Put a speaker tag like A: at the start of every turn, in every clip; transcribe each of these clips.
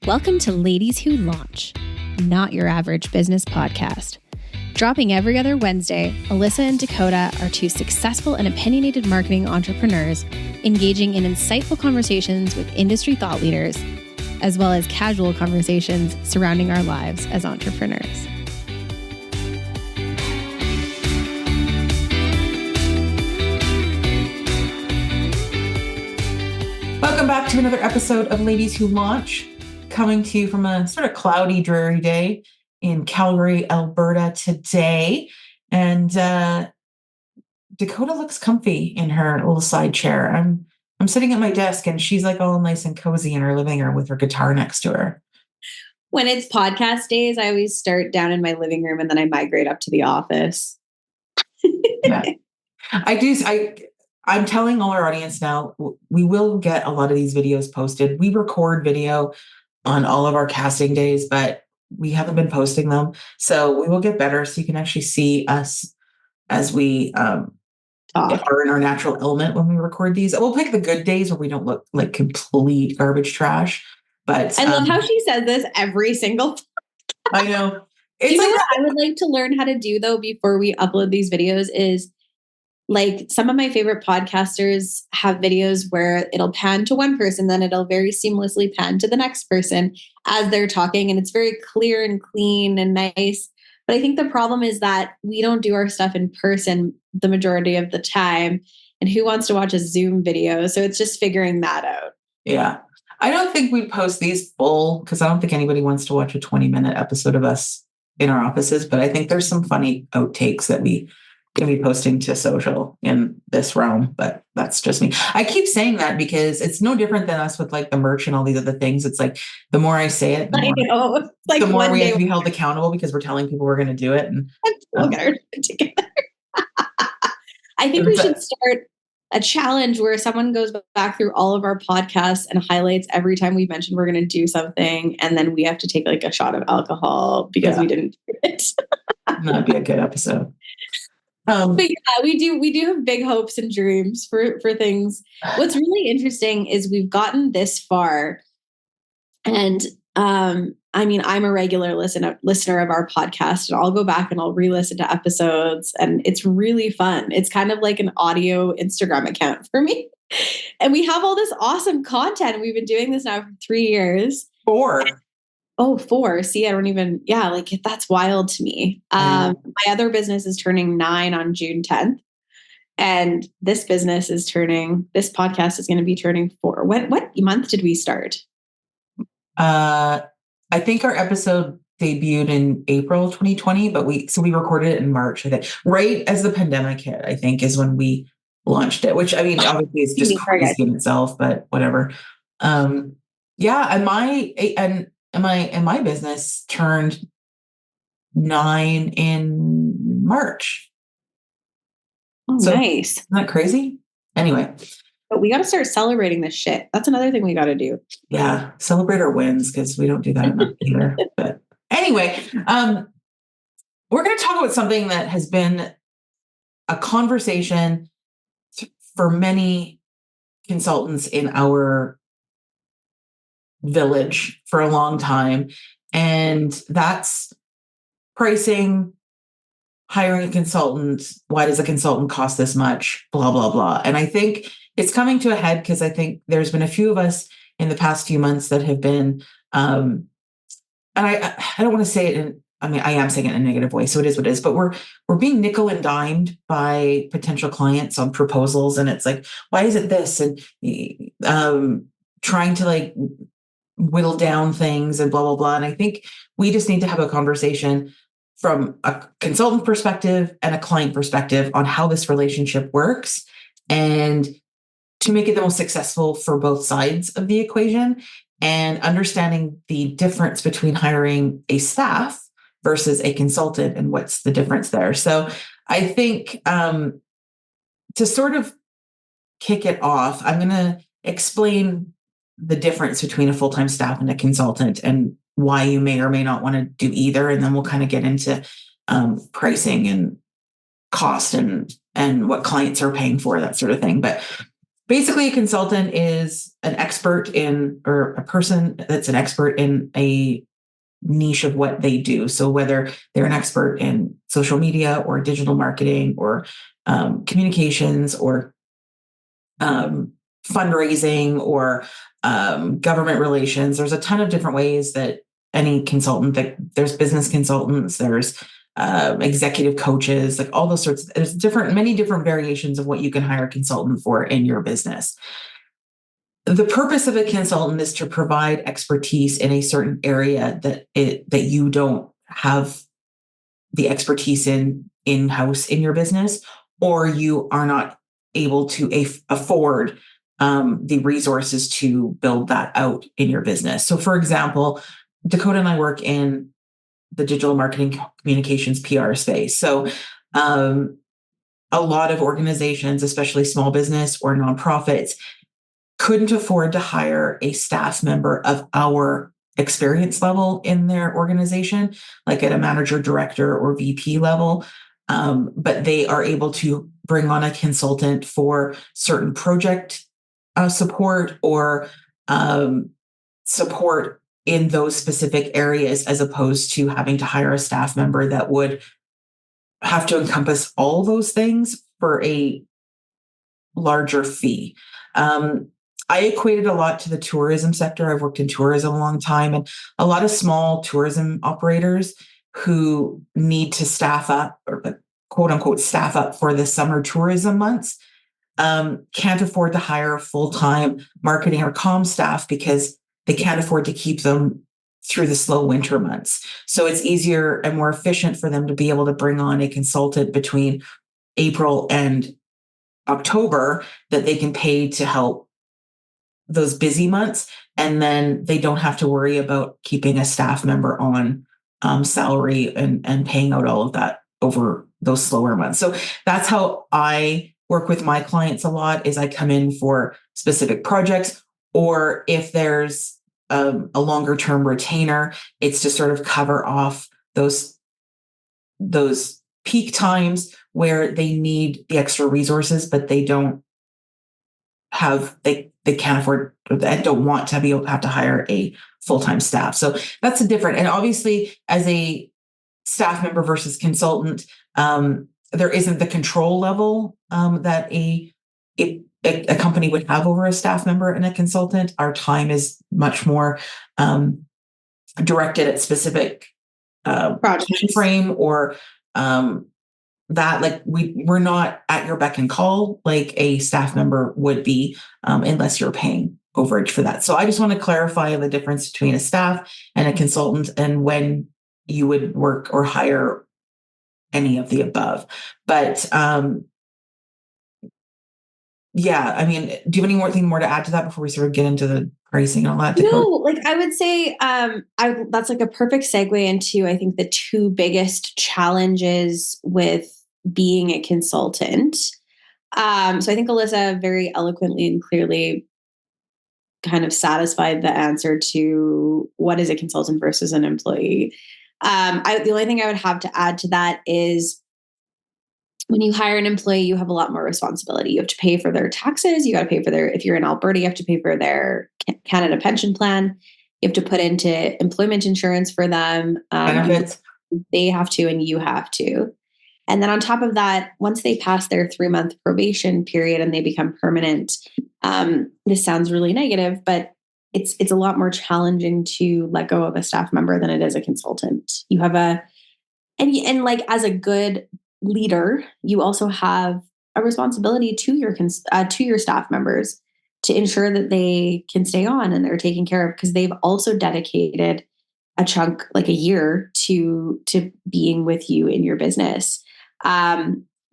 A: Welcome to Ladies Who Launch, not your average business podcast. Dropping every other Wednesday, Alyssa and Dakota are two successful and opinionated marketing entrepreneurs engaging in insightful conversations with industry thought leaders, as well as casual conversations surrounding our lives as entrepreneurs.
B: Welcome back to another episode of Ladies Who Launch, coming to you from a sort of cloudy, dreary day in Calgary, Alberta today. And Dakota looks comfy in her little side chair. I'm sitting at my desk and she's like all nice and cozy in her living room with her guitar next to her.
C: When it's podcast days, I always start down in my living room and then I migrate up to the office.
B: Yeah, I'm telling all our audience now, we will get a lot of these videos posted. We record video on all of our casting days, but we haven't been posting them. So we will get better so you can actually see us as we are in our natural element when we record these. We'll pick the good days where we don't look like complete garbage trash. But
C: I love how she says this every single time.
B: I know.
C: It's like what I would like to learn how to do though before we upload these videos is like some of my favorite podcasters have videos where it'll pan to one person, then it'll very seamlessly pan to the next person as they're talking. And it's very clear and clean and nice. But I think the problem is that we don't do our stuff in person the majority of the time. And who wants to watch a Zoom video? So it's just figuring that out.
B: Yeah. I don't think we post these full because I don't think anybody wants to watch a 20-minute episode of us in our offices. But I think there's some funny outtakes that we can be posting to social in this realm, but that's just me. I keep saying that because it's no different than us with like the merch and all these other things. It's like the more I say it, the more we have to be held accountable because we're telling people we're going to do it. And
C: we'll get our shit together. I think we should start a challenge where someone goes back through all of our podcasts and highlights every time we mention we're going to do something, and then we have to take like a shot of alcohol because we didn't do it.
B: That'd be a good episode.
C: But yeah, we do have big hopes and dreams for things. What's really interesting is we've gotten this far. And I mean, I'm a regular listener of our podcast, and I'll go back and I'll re-listen to episodes, and it's really fun. It's kind of like an audio Instagram account for me. And we have all this awesome content. We've been doing this now for 3 years.
B: 4.
C: Oh, 4. See, I don't even, like that's wild to me. My other business is turning 9 on June 10th. And this podcast is going to be turning 4. What month did we start?
B: I think our episode debuted in April 2020, but we recorded it in March, I think, right as the pandemic hit, I think is when we launched it, which I mean, obviously is just crazy in itself, but whatever. And my business turned 9 in March.
C: Oh, so, nice.
B: Isn't that crazy? Anyway.
C: But we got to start celebrating this shit. That's another thing we got to do.
B: Yeah. Celebrate our wins because we don't do that enough either. But anyway, we're going to talk about something that has been a conversation for many consultants in our village for a long time. And that's pricing, hiring a consultant. Why does a consultant cost this much? Blah, blah, blah. And I think it's coming to a head because I think there's been a few of us in the past few months that have been, and I don't want to say it I am saying it in a negative way. So it is what it is, but we're being nickel and dimed by potential clients on proposals. And it's like, why is it this? And trying to like whittle down things and blah, blah, blah. And I think we just need to have a conversation from a consultant perspective and a client perspective on how this relationship works and to make it the most successful for both sides of the equation and understanding the difference between hiring a staff versus a consultant and what's the difference there. So I think to sort of kick it off, I'm going to explain the difference between a full-time staff and a consultant and why you may or may not want to do either. And then we'll kind of get into pricing and cost and what clients are paying for, that sort of thing. But Basically, a consultant is an expert in, or a person that's an expert in a niche of what they do. So whether they're an expert in social media or digital marketing or communications or fundraising or government relations, there's a ton of different ways that any consultant, that there's business consultants, there's executive coaches, like all those sorts. There's many different variations of what you can hire a consultant for in your business. The purpose of a consultant is to provide expertise in a certain area that you don't have the expertise in-house in your business, or you are not able to afford the resources to build that out in your business. So, for example, Dakota and I work in the digital marketing communications PR space. So a lot of organizations, especially small business or nonprofits, couldn't afford to hire a staff member of our experience level in their organization, like at a manager, director, or VP level. But they are able to bring on a consultant for certain project support or support in those specific areas, as opposed to having to hire a staff member that would have to encompass all those things for a larger fee. I equated a lot to the tourism sector. I've worked in tourism a long time, and a lot of small tourism operators who need to staff up, or quote unquote staff up, for the summer tourism months, can't afford to hire a full-time marketing or comm staff because they can't afford to keep them through the slow winter months. So it's easier and more efficient for them to be able to bring on a consultant between April and October that they can pay to help those busy months. And then they don't have to worry about keeping a staff member on salary and paying out all of that over those slower months. So that's how I work with my clients a lot, is I come in for specific projects, or if there's a longer term retainer, it's to sort of cover off those peak times where they need the extra resources, but they don't have, they can't afford and don't want to be able to have to hire a full-time staff. So that's a different, and obviously as a staff member versus consultant, there isn't the control level that a company would have over a staff member and a consultant. Our time is much more directed at specific project frame, or that, like, we're not at your beck and call like a staff member would be, unless you're paying overage for that. So I just want to clarify the difference between a staff and a consultant, and when you would work or hire any of the above. But yeah, I mean, do you have anything more to add to that before we sort of get into the pricing and all that?
C: No, like I would say that's like a perfect segue into, I think, the two biggest challenges with being a consultant. So I think Alyssa very eloquently and clearly kind of satisfied the answer to what is a consultant versus an employee. The only thing I would have to add to that is, when you hire an employee, you have a lot more responsibility. You have to pay for their taxes. You got to pay for if you're in Alberta, you have to pay for their Canada pension plan. You have to put into employment insurance for them.
B: Benefits.
C: They have to, and you have to. And then on top of that, once they pass their 3-month probation period and they become permanent, this sounds really negative, but it's a lot more challenging to let go of a staff member than it is a consultant. You have and like, as a good leader, you also have a responsibility to your staff members to ensure that they can stay on and they're taken care of, because they've also dedicated a chunk, like a year, to being with you in your business.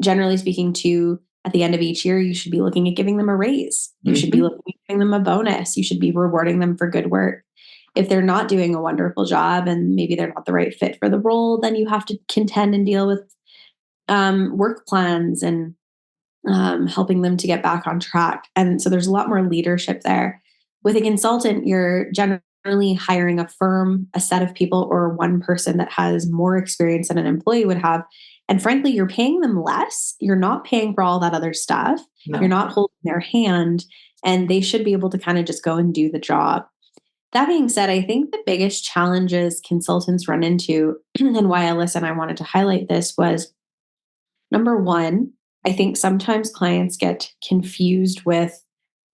C: Generally speaking, at the end of each year, you should be looking at giving them a raise. You should be looking at giving them a bonus. You should be rewarding them for good work. If they're not doing a wonderful job and maybe they're not the right fit for the role, then you have to contend and deal with work plans and helping them to get back on track. And so there's a lot more leadership there. With a consultant, you're generally hiring a firm, a set of people, or one person that has more experience than an employee would have. And frankly, you're paying them less. You're not paying for all that other stuff.
B: No.
C: You're not holding their hand, and they should be able to kind of just go and do the job. That being said, I think the biggest challenges consultants run into, and why Alyssa and I wanted to highlight this, was number one, I think sometimes clients get confused with,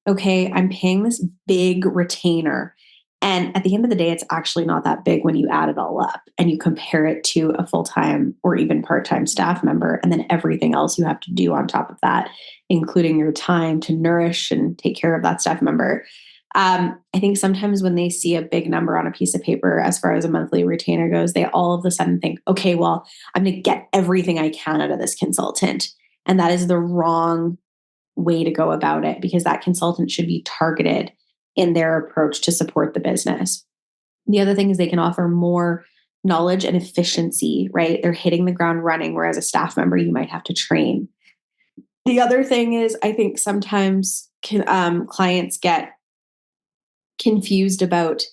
C: okay, I'm paying this big retainer. And at the end of the day, it's actually not that big when you add it all up and you compare it to a full-time or even part-time staff member, and then everything else you have to do on top of that, including your time to nourish and take care of that staff member. I think sometimes when they see a big number on a piece of paper, as far as a monthly retainer goes, they all of a sudden think, okay, well, I'm going to get everything I can out of this consultant. And that is the wrong way to go about it, because that consultant should be targeted in their approach to support the business. The other thing is they can offer more knowledge and efficiency, right? They're hitting the ground running, whereas a staff member, you might have to train. The other thing is, I think sometimes clients get confused about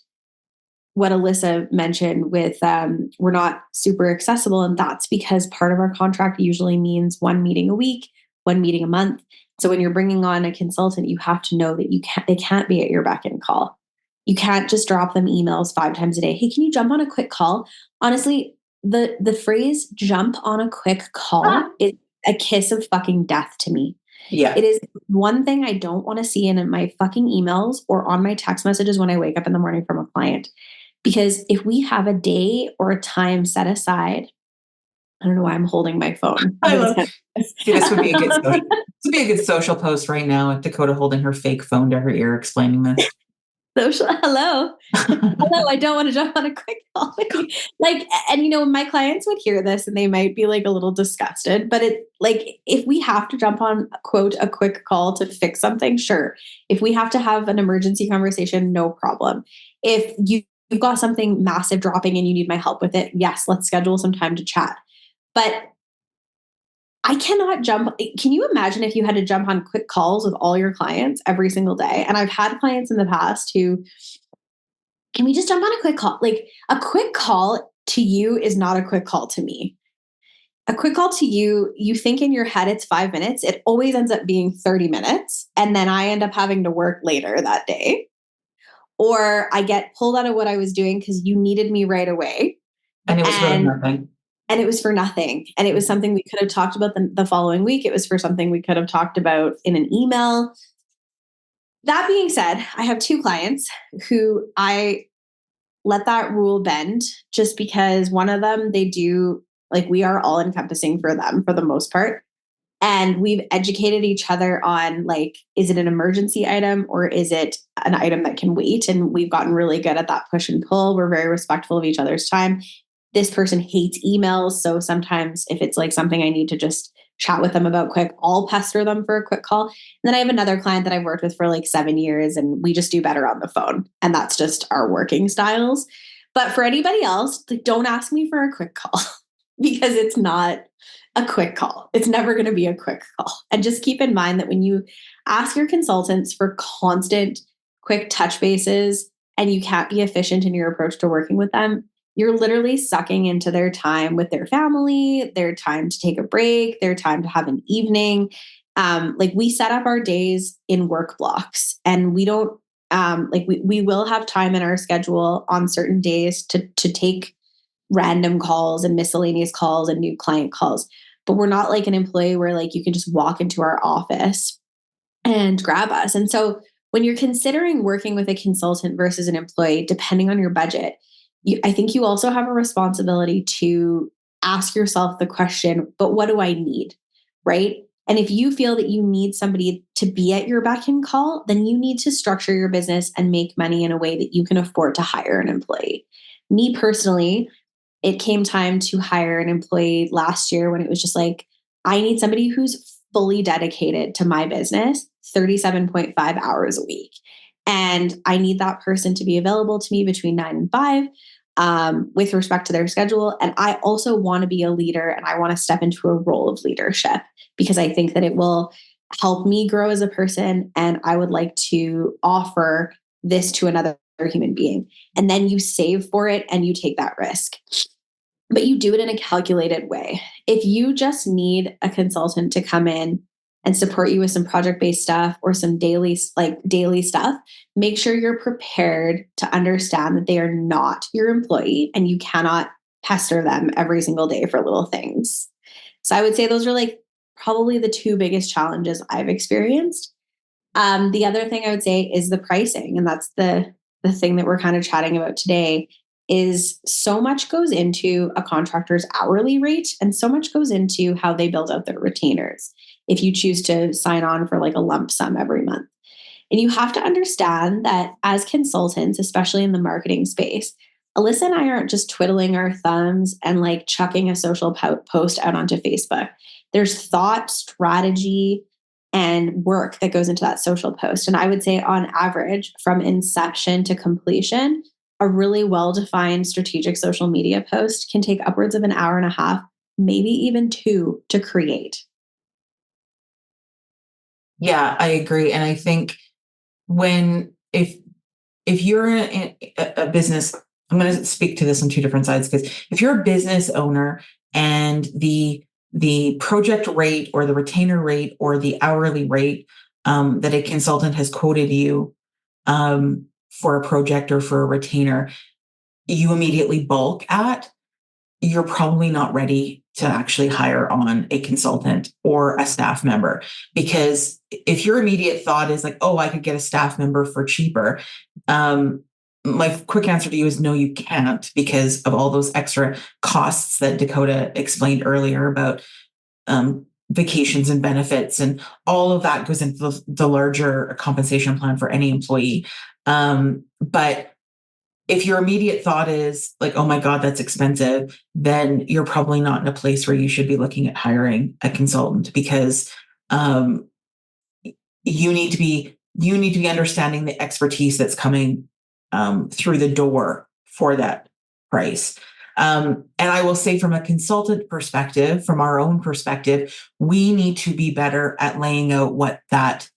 C: what Alyssa mentioned with we're not super accessible. And that's because part of our contract usually means one meeting a week, one meeting a month. So when you're bringing on a consultant, you have to know that they can't be at your beck and call. You can't just drop them emails 5 times a day. Hey, can you jump on a quick call? Honestly, the phrase jump on a quick call is a kiss of fucking death to me.
B: Yeah.
C: It is one thing I don't want to see in my fucking emails or on my text messages when I wake up in the morning from a client. Because if we have a day or a time set aside, I don't know why I'm holding my phone.
B: I love See, this would be a good social post right now with Dakota holding her fake phone to her ear explaining this.
C: Social, hello. Hello, I don't want to jump on a quick call. And my clients would hear this and they might be like a little disgusted, but if we have to jump on quote a quick call to fix something, sure. If we have to have an emergency conversation, no problem. If you've got something massive dropping and you need my help with it, yes, let's schedule some time to chat. But I cannot jump. Can you imagine if you had to jump on quick calls with all your clients every single day? And I've had clients in the past who, can we just jump on a quick call? Like, a quick call to you is not a quick call to me. A quick call to you, you think in your head it's 5 minutes. It always ends up being 30 minutes. And then I end up having to work later that day. Or I get pulled out of what I was doing because you needed me right away.
B: And it was really nothing.
C: And it was for nothing. And it was something we could have talked about the following week. It was for something we could have talked about in an email. That being said, I have 2 clients who I let that rule bend, just because one of them, they do, we are all encompassing for them for the most part. And we've educated each other on, is it an emergency item or is it an item that can wait? And we've gotten really good at that push and pull. We're very respectful of each other's time. This person hates emails. So sometimes if it's something I need to just chat with them about quick, I'll pester them for a quick call. And then I have another client that I've worked with for 7 years and we just do better on the phone. And that's just our working styles. But for anybody else, don't ask me for a quick call because it's not a quick call. It's never going to be a quick call. And just keep in mind that when you ask your consultants for constant quick touch bases and you can't be efficient in your approach to working with them, you're literally sucking into their time with their family, their time to take a break, their time to have an evening. We set up our days in work blocks, and we don't we will have time in our schedule on certain days to take random calls and miscellaneous calls and new client calls. But we're not like an employee where you can just walk into our office and grab us. And so when you're considering working with a consultant versus an employee, depending on your budget, I think you also have a responsibility to ask yourself the question, but what do I need? Right? And if you feel that you need somebody to be at your beck and call, then you need to structure your business and make money in a way that you can afford to hire an employee. Me personally, it came time to hire an employee last year when it was just I need somebody who's fully dedicated to my business, 37.5 hours a week. And I need that person to be available to me between 9 and 5 with respect to their schedule. And I also want to be a leader and I want to step into a role of leadership because I think that it will help me grow as a person. And I would like to offer this to another human being. And then you save for it and you take that risk. but you do it in a calculated way. If you just need a consultant to come in and support you with some project-based stuff or some daily stuff, make sure you're prepared to understand that they are not your employee and you cannot pester them every single day for little things. So I would say those are like probably the two biggest challenges I've experienced. The other thing I would say is the pricing, and that's the thing that we're kind of chatting about today. Is so much goes into a contractor's hourly rate, and so much goes into how they build out their retainers. If you choose to sign on for like a lump sum every month, and you have to understand that as consultants, especially in the marketing space, Alyssa and I aren't just twiddling our thumbs and like chucking a social post out onto Facebook. There's thought, strategy, and work that goes into that social post. And I would say, on average, from inception to completion, a really well-defined strategic social media post can take upwards of an hour and a half, maybe even 2 to create.
B: Yeah, I agree. And I think if you're in a business, I'm going to speak to this on two different sides, because if you're a business owner and the project rate or the retainer rate or the hourly rate that a consultant has quoted you for a project or for a retainer, you immediately balk at, you're probably not ready to actually hire on a consultant or a staff member. Because if your immediate thought is like, oh, I could get a staff member for cheaper, my quick answer to you is no, you can't, because of all those extra costs that Dakota explained earlier about vacations and benefits, and all of that goes into the larger compensation plan for any employee. But if your immediate thought is like, oh my God, that's expensive, then you're probably not in a place where you should be looking at hiring a consultant, because you need to be understanding the expertise that's coming through the door for that price. And I will say, from a consultant perspective, from our own perspective, we need to be better at laying out what that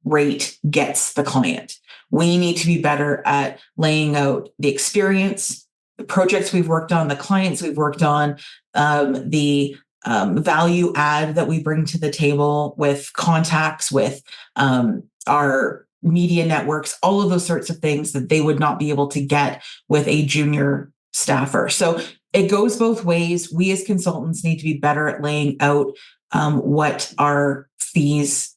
B: rate gets the client. We need to be better at laying out the experience, the projects we've worked on, the clients we've worked on, the value add that we bring to the table with contacts, with our media networks, all of those sorts of things that they would not be able to get with a junior staffer. So it goes both ways. We as consultants need to be better at laying out what our fees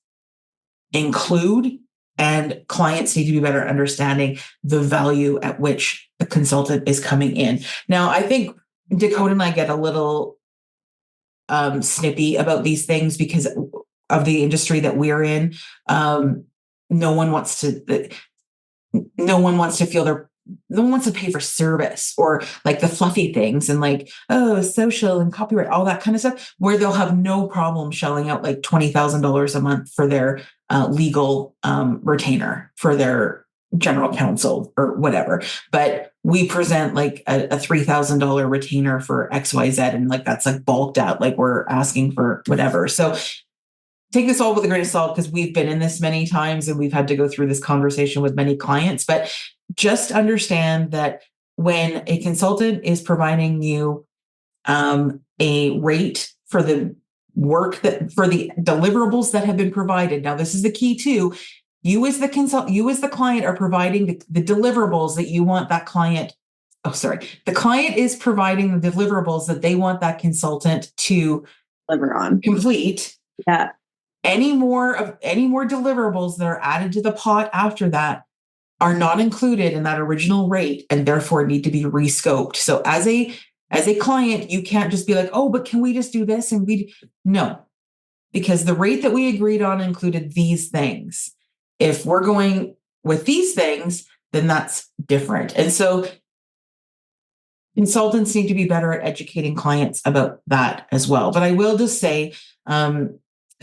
B: include, and clients need to be better at understanding the value at which the consultant is coming in. Now, I think Dakota and I get a little snippy about these things because of the industry that we're in. No one wants to pay for service, or like the fluffy things, and like, oh, social and copyright, all that kind of stuff, where they'll have no problem shelling out like $20,000 a month for their legal retainer, for their general counsel or whatever. But we present like a $3,000 retainer for XYZ, and like that's like bulked out, like we're asking for whatever. So take this all with a grain of salt, because we've been in this many times and we've had to go through this conversation with many clients. But just understand that when a consultant is providing you a rate for the work, that for the deliverables that have been provided. Now, this is the key too. You as the client are providing the deliverables that you want that client. Oh, sorry. The client is providing the deliverables that they want that consultant to
C: deliver on,
B: complete.
C: Yeah.
B: Any more deliverables that are added to the pot after that are not included in that original rate, and therefore need to be rescoped. So as a client, you can't just be like, oh, but can we just do this? And no, because the rate that we agreed on included these things. If we're going with these things, then that's different. And so consultants need to be better at educating clients about that as well. But I will just say,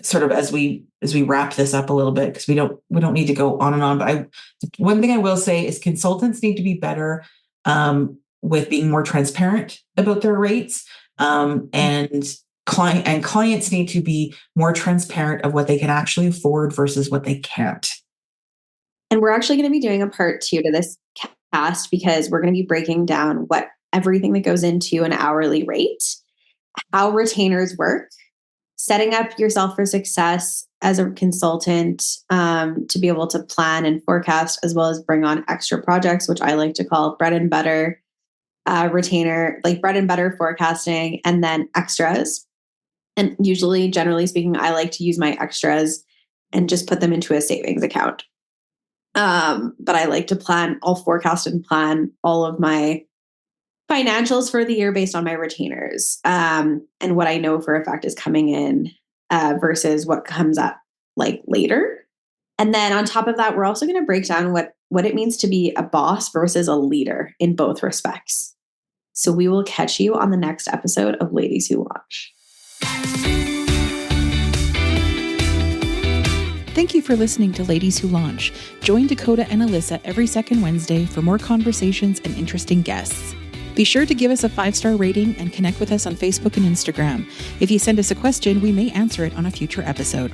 B: sort of as we wrap this up a little bit, because we don't need to go on and on. But one thing I will say is consultants need to be better with being more transparent about their rates, and clients need to be more transparent of what they can actually afford versus what they can't.
C: And we're actually going to be doing a part 2 to this cast, because we're going to be breaking down what everything that goes into an hourly rate, how retainers work, setting up yourself for success as a consultant to be able to plan and forecast, as well as bring on extra projects, which I like to call bread and butter retainer, like bread and butter forecasting, and then extras. And usually, generally speaking, I like to use my extras and just put them into a savings account. But I like to I'll forecast and plan all of my financials for the year based on my retainers and what I know for a fact is coming in versus what comes up like later. And then on top of that, we're also going to break down what it means to be a boss versus a leader in both respects. So we will catch you on the next episode of Ladies Who Launch.
D: Thank you for listening to Ladies Who Launch. Join Dakota and Alyssa every second Wednesday for more conversations and interesting guests. Be sure to give us a 5-star rating and connect with us on Facebook and Instagram. If you send us a question, we may answer it on a future episode.